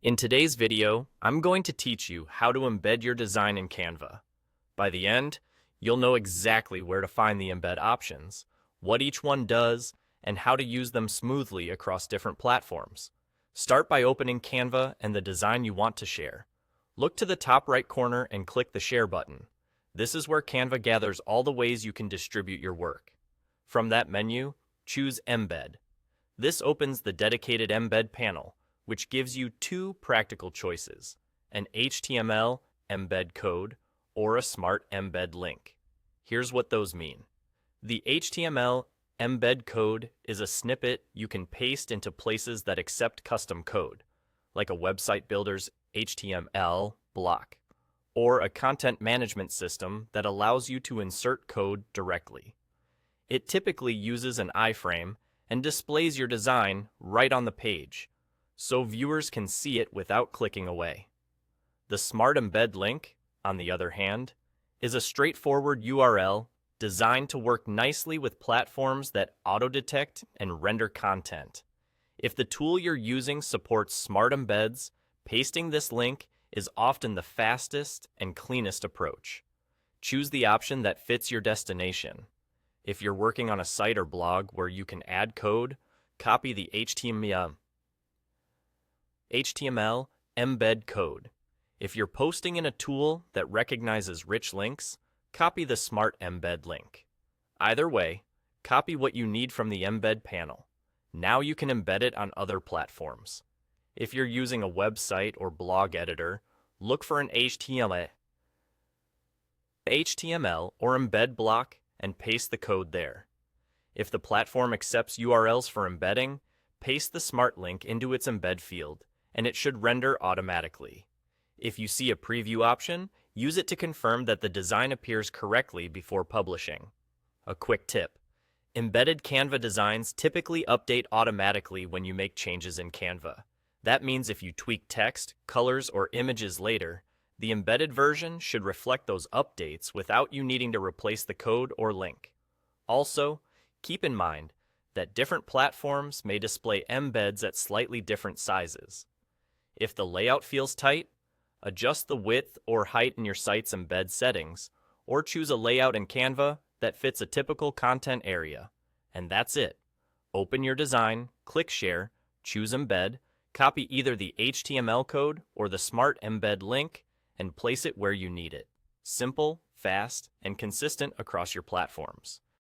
In today's video, I'm going to teach you how to embed your design in Canva. By the end, you'll know exactly where to find the embed options, what each one does, and how to use them smoothly across different platforms. Start by opening Canva and the design you want to share. Look to the top right corner and click the Share button. This is where Canva gathers all the ways you can distribute your work. From that menu, choose Embed. This opens the dedicated Embed panel, which gives you two practical choices, an HTML embed code or a smart embed link. Here's what those mean. The HTML embed code is a snippet you can paste into places that accept custom code, like a website builder's HTML block, or a content management system that allows you to insert code directly. It typically uses an iframe and displays your design right on the page, so viewers can see it without clicking away. The Smart Embed link, on the other hand, is a straightforward URL designed to work nicely with platforms that auto-detect and render content. If the tool you're using supports smart embeds, pasting this link is often the fastest and cleanest approach. Choose the option that fits your destination. If you're working on a site or blog where you can add code, copy the HTML embed code. If you're posting in a tool that recognizes rich links, copy the Smart Embed link. Either way, copy what you need from the embed panel. Now you can embed it on other platforms. If you're using a website or blog editor, look for an HTML or embed block and paste the code there. If the platform accepts URLs for embedding, paste the Smart link into its embed field, and it should render automatically. If you see a preview option, use it to confirm that the design appears correctly before publishing. A quick tip: embedded Canva designs typically update automatically when you make changes in Canva. That means if you tweak text, colors, or images later, the embedded version should reflect those updates without you needing to replace the code or link. Also, keep in mind that different platforms may display embeds at slightly different sizes. If the layout feels tight, adjust the width or height in your site's embed settings, or choose a layout in Canva that fits a typical content area. And that's it. Open your design, click Share, choose Embed, copy either the HTML code or the Smart Embed link, and place it where you need it. Simple, fast, and consistent across your platforms.